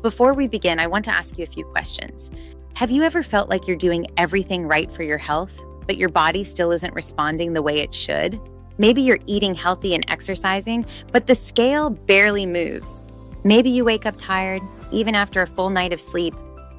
Before we begin, I want to ask you a few questions. Have you ever felt like you're doing everything right for your health, but your body still isn't responding the way it should? Maybe you're eating healthy and exercising, but the scale barely moves. Maybe you wake up tired, even after a full night of sleep,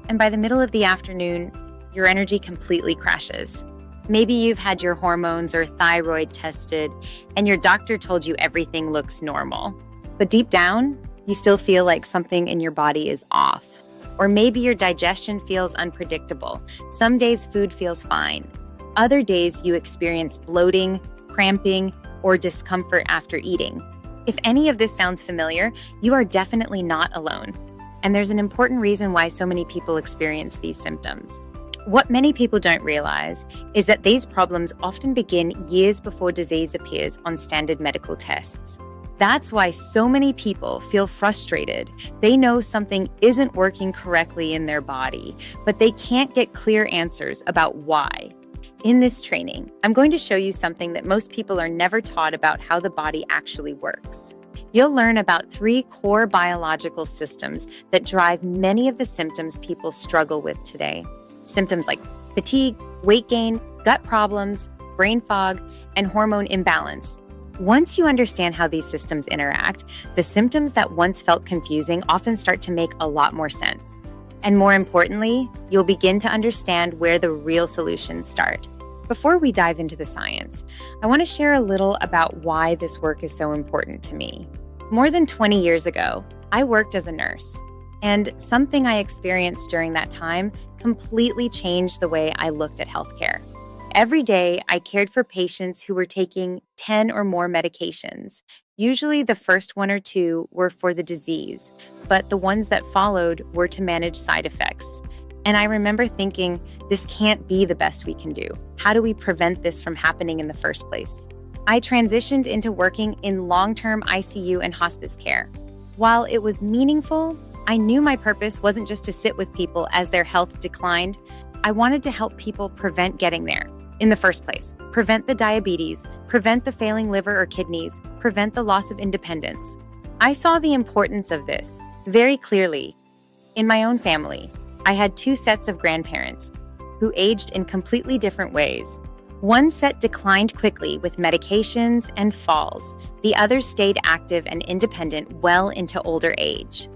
and by the middle of the afternoon, your energy completely crashes. Maybe you've had your hormones or thyroid tested, and your doctor told you everything looks normal. But deep down, you still feel like something in your body is off. Or maybe your digestion feels unpredictable. Some days food feels fine. Other days you experience bloating, cramping, or discomfort after eating. If any of this sounds familiar, you are definitely not alone. And there's an important reason why so many people experience these symptoms. What many people don't realize is that these problems often begin years before disease appears on standard medical tests. That's why so many people feel frustrated. They know something isn't working correctly in their body, but they can't get clear answers about why. In this training, I'm going to show you something that most people are never taught about how the body actually works. You'll learn about 3 core biological systems that drive many of the symptoms people struggle with today. Symptoms like fatigue, weight gain, gut problems, brain fog, and hormone imbalance. Once you understand how these systems interact, the symptoms that once felt confusing often start to make a lot more sense. And more importantly, you'll begin to understand where the real solutions start. Before we dive into the science, I want to share a little about why this work is so important to me. More than 20 years ago, I worked as a nurse, and something I experienced during that time completely changed the way I looked at healthcare. Every day, I cared for patients who were taking 10 or more medications. Usually the first 1 or 2 were for the disease, but the ones that followed were to manage side effects. And I remember thinking, this can't be the best we can do. How do we prevent this from happening in the first place? I transitioned into working in long-term ICU and hospice care. While it was meaningful, I knew my purpose wasn't just to sit with people as their health declined. I wanted to help people prevent getting there in the first place. Prevent the diabetes, prevent the failing liver or kidneys, prevent the loss of independence. I saw the importance of this very clearly. In my own family, I had 2 sets of grandparents who aged in completely different ways. One set declined quickly with medications and falls. The other stayed active and independent well into older age.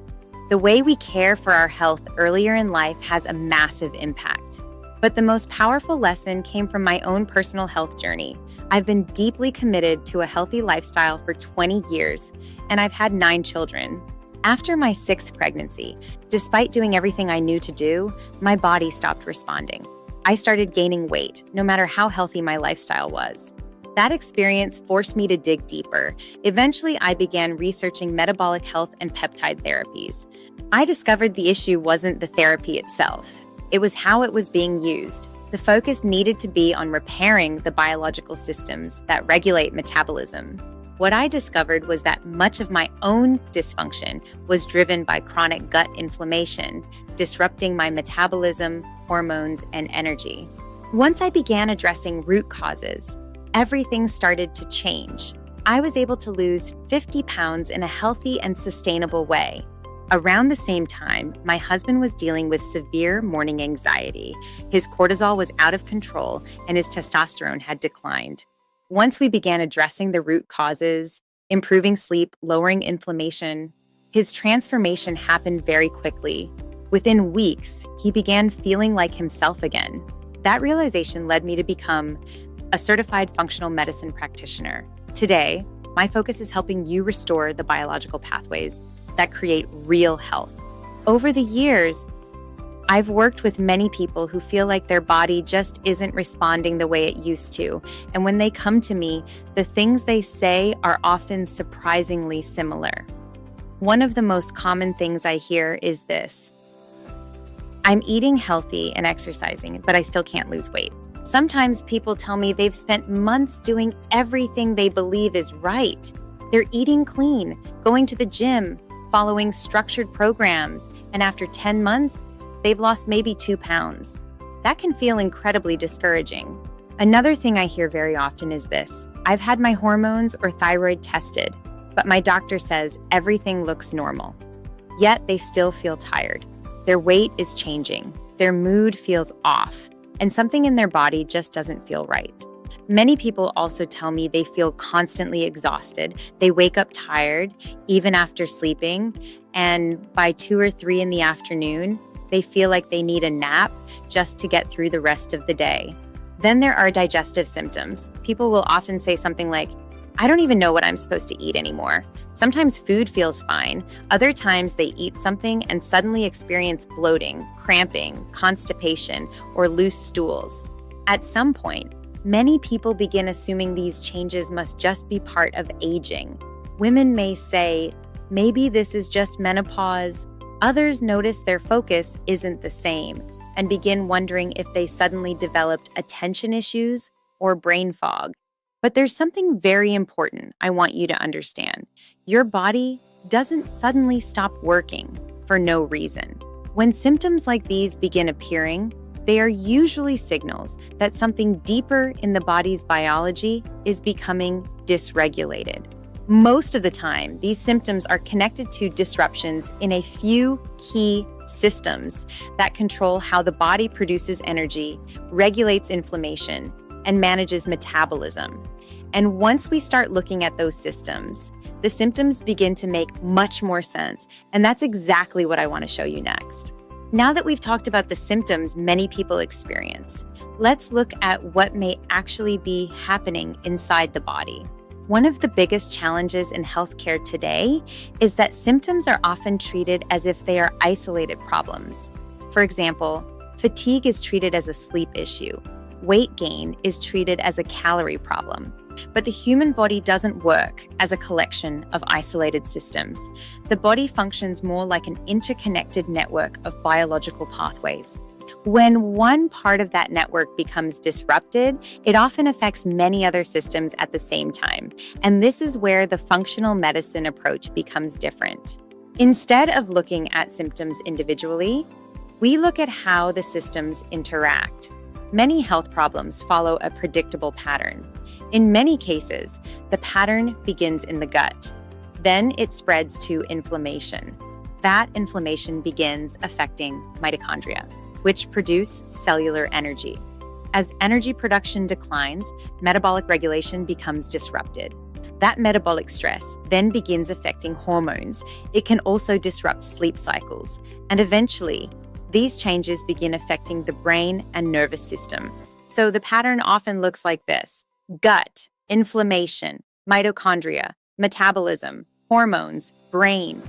The way we care for our health earlier in life has a massive impact. But the most powerful lesson came from my own personal health journey. I've been deeply committed to a healthy lifestyle for 20 years, and I've had 9 children. After my 6th pregnancy, despite doing everything I knew to do, my body stopped responding. I started gaining weight, no matter how healthy my lifestyle was. That experience forced me to dig deeper. Eventually, I began researching metabolic health and peptide therapies. I discovered the issue wasn't the therapy itself. It was how it was being used. The focus needed to be on repairing the biological systems that regulate metabolism. What I discovered was that much of my own dysfunction was driven by chronic gut inflammation, disrupting my metabolism, hormones, and energy. Once I began addressing root causes, everything started to change. I was able to lose 50 pounds in a healthy and sustainable way. Around the same time, my husband was dealing with severe morning anxiety. His cortisol was out of control and his testosterone had declined. Once we began addressing the root causes, improving sleep, lowering inflammation, his transformation happened very quickly. Within weeks, he began feeling like himself again. That realization led me to become a certified functional medicine practitioner. Today, my focus is helping you restore the biological pathways that create real health. Over the years, I've worked with many people who feel like their body just isn't responding the way it used to. And when they come to me, the things they say are often surprisingly similar. One of the most common things I hear is this: I'm eating healthy and exercising, but I still can't lose weight. Sometimes people tell me they've spent months doing everything they believe is right. They're eating clean, going to the gym, following structured programs, and after 10 months, they've lost maybe 2 pounds. That can feel incredibly discouraging. Another thing I hear very often is this: I've had my hormones or thyroid tested, but my doctor says everything looks normal. yet they still feel tired. Their weight is changing, their mood feels off, and something in their body just doesn't feel right. Many people also tell me they feel constantly exhausted. They wake up tired, even after sleeping, and by 2 or 3 in the afternoon, they feel like they need a nap just to get through the rest of the day. Then there are digestive symptoms. People will often say something like, I don't even know what I'm supposed to eat anymore. Sometimes food feels fine. Other times they eat something and suddenly experience bloating, cramping, constipation, or loose stools. At some point, many people begin assuming these changes must just be part of aging. Women may say, maybe this is just menopause. Others notice their focus isn't the same and begin wondering if they suddenly developed attention issues or brain fog. But there's something very important I want you to understand. Your body doesn't suddenly stop working for no reason. When symptoms like these begin appearing, they are usually signals that something deeper in the body's biology is becoming dysregulated. Most of the time, these symptoms are connected to disruptions in a few key systems that control how the body produces energy, regulates inflammation, and manages metabolism. And once we start looking at those systems, the symptoms begin to make much more sense. And that's exactly what I want to show you next. Now that we've talked about the symptoms many people experience, let's look at what may actually be happening inside the body. One of the biggest challenges in healthcare today is that symptoms are often treated as if they are isolated problems. For example, fatigue is treated as a sleep issue. Weight gain is treated as a calorie problem. But the human body doesn't work as a collection of isolated systems. The body functions more like an interconnected network of biological pathways. When one part of that network becomes disrupted, it often affects many other systems at the same time. And this is where the functional medicine approach becomes different. Instead of looking at symptoms individually, we look at how the systems interact. Many health problems follow a predictable pattern. In many cases, the pattern begins in the gut. Then it spreads to inflammation. That inflammation begins affecting mitochondria, which produce cellular energy. As energy production declines, metabolic regulation becomes disrupted. That metabolic stress then begins affecting hormones. It can also disrupt sleep cycles. And eventually, these changes begin affecting the brain and nervous system. So the pattern often looks like this: gut, inflammation, mitochondria, metabolism, hormones, brain.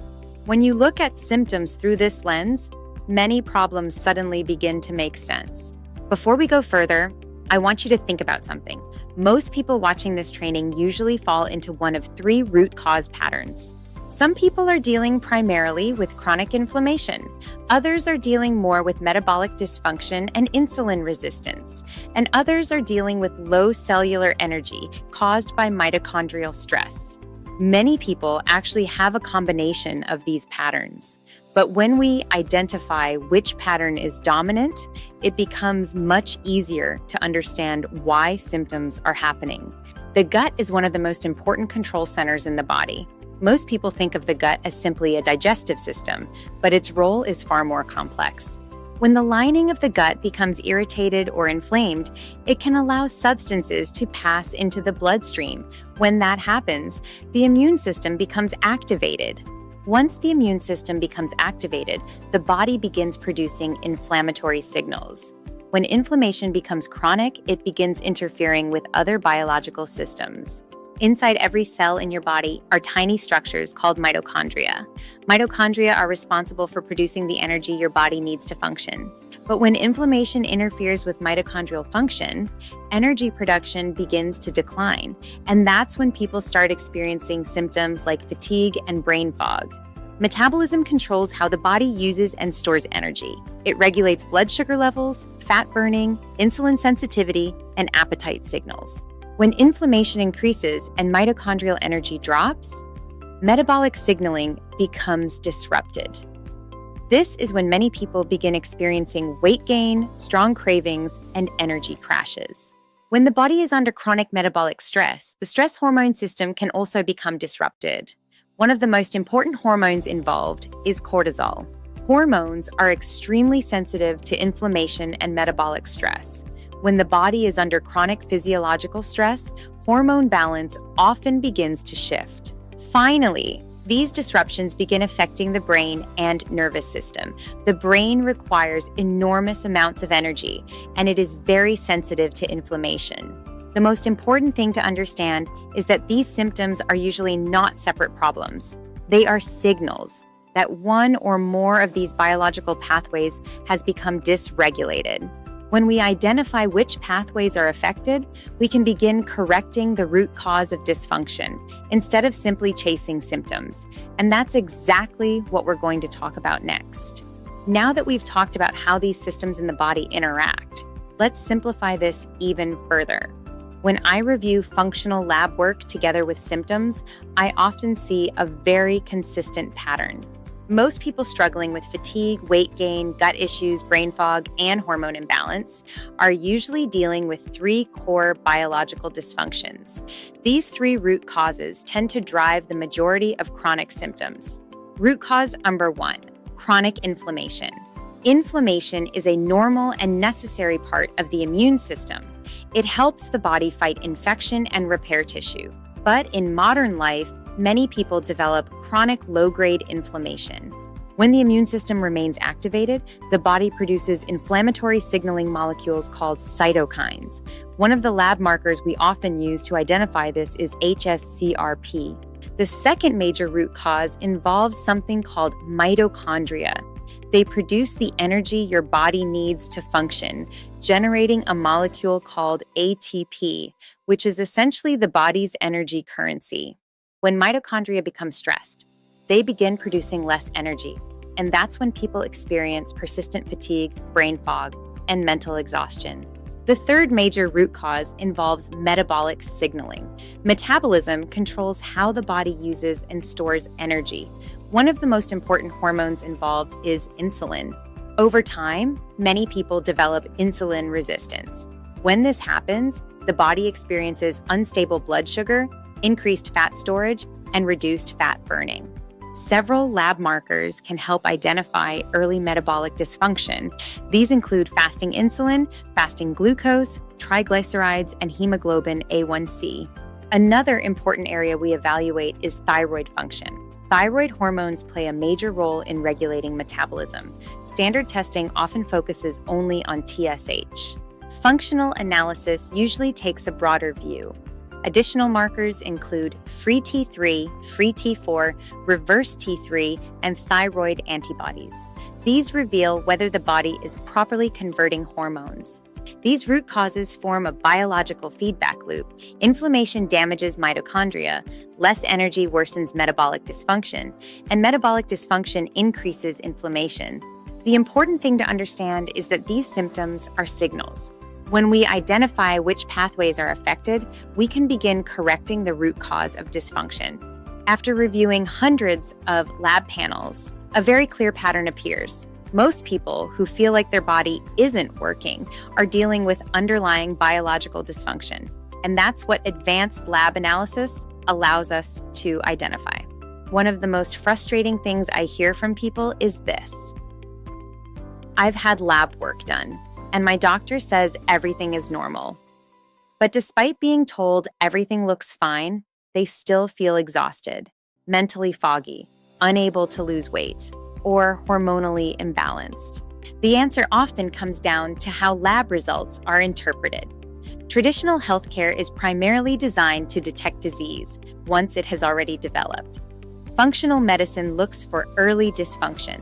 When you look at symptoms through this lens, many problems suddenly begin to make sense. Before we go further, I want you to think about something. Most people watching this training usually fall into one of 3 root cause patterns. Some people are dealing primarily with chronic inflammation. Others are dealing more with metabolic dysfunction and insulin resistance. And others are dealing with low cellular energy caused by mitochondrial stress. Many people actually have a combination of these patterns. But when we identify which pattern is dominant, it becomes much easier to understand why symptoms are happening. The gut is one of the most important control centers in the body. Most people think of the gut as simply a digestive system, but its role is far more complex. When the lining of the gut becomes irritated or inflamed, it can allow substances to pass into the bloodstream. When that happens, the immune system becomes activated. Once the immune system becomes activated, the body begins producing inflammatory signals. When inflammation becomes chronic, it begins interfering with other biological systems. Inside every cell in your body are tiny structures called mitochondria. Mitochondria are responsible for producing the energy your body needs to function. But when inflammation interferes with mitochondrial function, energy production begins to decline. And that's when people start experiencing symptoms like fatigue and brain fog. Metabolism controls how the body uses and stores energy. It regulates blood sugar levels, fat burning, insulin sensitivity, and appetite signals. When inflammation increases and mitochondrial energy drops, metabolic signaling becomes disrupted. This is when many people begin experiencing weight gain, strong cravings, and energy crashes. When the body is under chronic metabolic stress, the stress hormone system can also become disrupted. One of the most important hormones involved is cortisol. Hormones are extremely sensitive to inflammation and metabolic stress. When the body is under chronic physiological stress, hormone balance often begins to shift. Finally, these disruptions begin affecting the brain and nervous system. The brain requires enormous amounts of energy, and it is very sensitive to inflammation. The most important thing to understand is that these symptoms are usually not separate problems. They are signals that one or more of these biological pathways has become dysregulated. When we identify which pathways are affected, we can begin correcting the root cause of dysfunction instead of simply chasing symptoms. And that's exactly what we're going to talk about next. Now that we've talked about how these systems in the body interact, let's simplify this even further. When I review functional lab work together with symptoms, I often see a very consistent pattern. Most people struggling with fatigue, weight gain, gut issues, brain fog, and hormone imbalance are usually dealing with three core biological dysfunctions. These three root causes tend to drive the majority of chronic symptoms. Root cause number 1, chronic inflammation. Inflammation is a normal and necessary part of the immune system. It helps the body fight infection and repair tissue. But in modern life, many people develop chronic low-grade inflammation. When the immune system remains activated, the body produces inflammatory signaling molecules called cytokines. One of the lab markers we often use to identify this is HSCRP. The second major root cause involves something called mitochondria. They produce the energy your body needs to function, generating a molecule called ATP, which is essentially the body's energy currency. When mitochondria become stressed, they begin producing less energy, and that's when people experience persistent fatigue, brain fog, and mental exhaustion. The third major root cause involves metabolic signaling. Metabolism controls how the body uses and stores energy. One of the most important hormones involved is insulin. Over time, many people develop insulin resistance. When this happens, the body experiences unstable blood sugar, increased fat storage, and reduced fat burning. Several lab markers can help identify early metabolic dysfunction. These include fasting insulin, fasting glucose, triglycerides, and hemoglobin A1C. Another important area we evaluate is thyroid function. Thyroid hormones play a major role in regulating metabolism. Standard testing often focuses only on TSH. Functional analysis usually takes a broader view. Additional markers include free T3, free T4, reverse T3, and thyroid antibodies. These reveal whether the body is properly converting hormones. These root causes form a biological feedback loop. Inflammation damages mitochondria, less energy worsens metabolic dysfunction, and metabolic dysfunction increases inflammation. The important thing to understand is that these symptoms are signals. When we identify which pathways are affected, we can begin correcting the root cause of dysfunction. After reviewing hundreds of lab panels, a very clear pattern appears. Most people who feel like their body isn't working are dealing with underlying biological dysfunction. And that's what advanced lab analysis allows us to identify. One of the most frustrating things I hear from people is this: I've had lab work done, and my doctor says everything is normal. But despite being told everything looks fine, they still feel exhausted, mentally foggy, unable to lose weight, or hormonally imbalanced. The answer often comes down to how lab results are interpreted. Traditional healthcare is primarily designed to detect disease once it has already developed. Functional medicine looks for early dysfunction.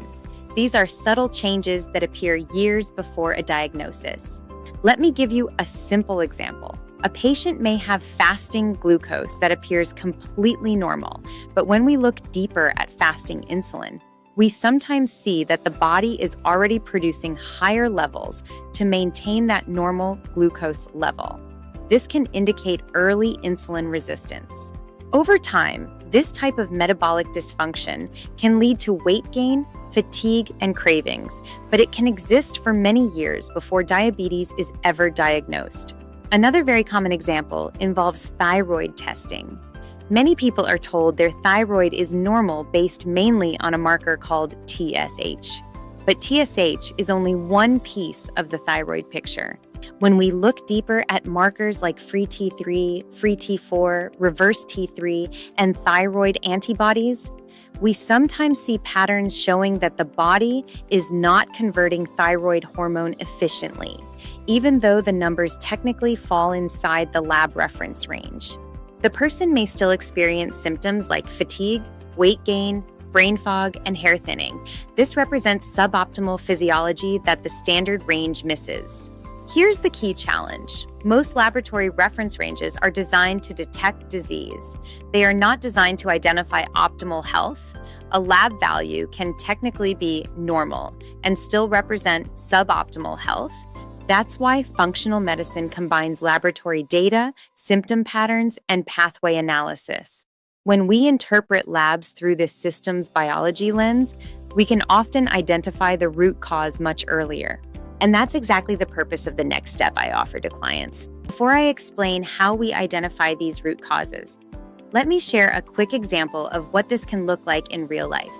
These are subtle changes that appear years before a diagnosis. Let me give you a simple example. A patient may have fasting glucose that appears completely normal, but when we look deeper at fasting insulin, we sometimes see that the body is already producing higher levels to maintain that normal glucose level. This can indicate early insulin resistance. Over time, this type of metabolic dysfunction can lead to weight gain, fatigue, and cravings, but it can exist for many years before diabetes is ever diagnosed. Another very common example involves thyroid testing. Many people are told their thyroid is normal based mainly on a marker called TSH. But TSH is only one piece of the thyroid picture. When we look deeper at markers like free T3, free T4, reverse T3, and thyroid antibodies, we sometimes see patterns showing that the body is not converting thyroid hormone efficiently, even though the numbers technically fall inside the lab reference range. The person may still experience symptoms like fatigue, weight gain, brain fog, and hair thinning. This represents suboptimal physiology that the standard range misses. Here's the key challenge. Most laboratory reference ranges are designed to detect disease. They are not designed to identify optimal health. A lab value can technically be normal and still represent suboptimal health. That's why functional medicine combines laboratory data, symptom patterns, and pathway analysis. When we interpret labs through this systems biology lens, we can often identify the root cause much earlier. And that's exactly the purpose of the next step I offer to clients. Before I explain how we identify these root causes, let me share a quick example of what this can look like in real life.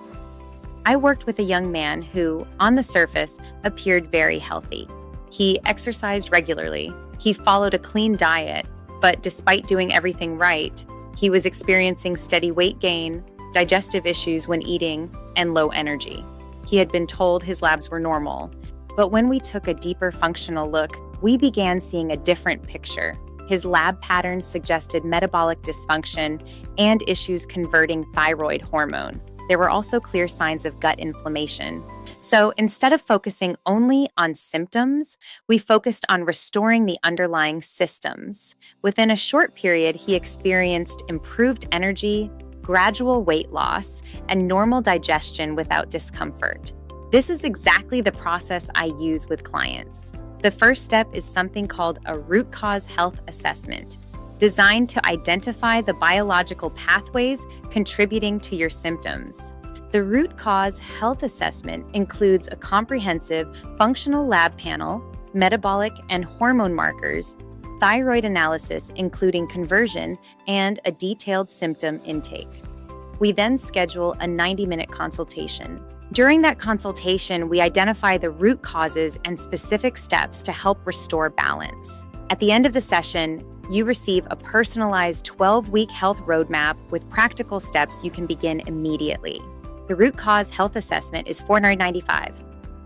I worked with a young man who, on the surface, appeared very healthy. He exercised regularly, he followed a clean diet, but despite doing everything right, he was experiencing steady weight gain, digestive issues when eating, and low energy. He had been told his labs were normal, but when we took a deeper functional look, we began seeing a different picture. His lab patterns suggested metabolic dysfunction and issues converting thyroid hormone. There were also clear signs of gut inflammation. So instead of focusing only on symptoms, we focused on restoring the underlying systems. Within a short period, he experienced improved energy, gradual weight loss, and normal digestion without discomfort. This is exactly the process I use with clients. The first step is something called a root cause health assessment, designed to identify the biological pathways contributing to your symptoms. The root cause health assessment includes a comprehensive functional lab panel, metabolic and hormone markers, thyroid analysis including conversion, and a detailed symptom intake. We then schedule a 90-minute consultation. During that consultation, we identify the root causes and specific steps to help restore balance. At the end of the session, you receive a personalized 12-week health roadmap with practical steps you can begin immediately. The root cause health assessment is $495.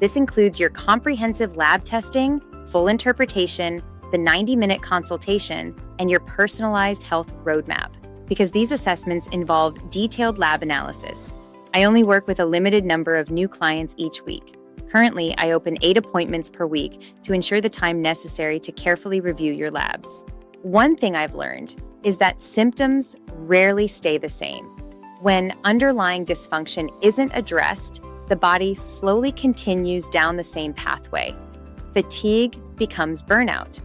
This includes your comprehensive lab testing, full interpretation, the 90-minute consultation, and your personalized health roadmap, because these assessments involve detailed lab analysis. I only work with a limited number of new clients each week. Currently, I open 8 appointments per week to ensure the time necessary to carefully review your labs. One thing I've learned is that symptoms rarely stay the same. When underlying dysfunction isn't addressed, the body slowly continues down the same pathway. Fatigue becomes burnout.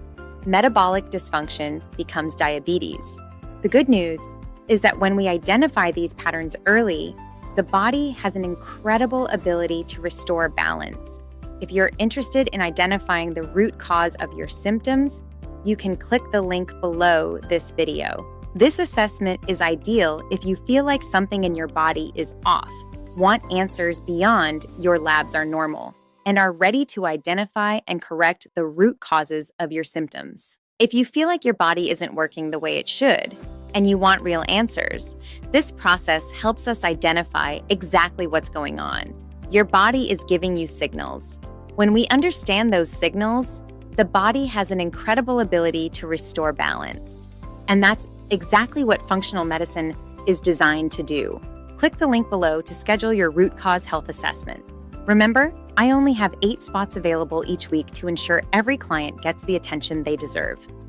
Metabolic dysfunction becomes diabetes. The good news is that when we identify these patterns early, the body has an incredible ability to restore balance. If you're interested in identifying the root cause of your symptoms, you can click the link below this video. This assessment is ideal if you feel like something in your body is off, want answers beyond your labs are normal, and are ready to identify and correct the root causes of your symptoms. If you feel like your body isn't working the way it should, and you want real answers, this process helps us identify exactly what's going on. Your body is giving you signals. When we understand those signals, the body has an incredible ability to restore balance. And that's exactly what functional medicine is designed to do. Click the link below to schedule your root cause health assessment. Remember, I only have 8 spots available each week to ensure every client gets the attention they deserve.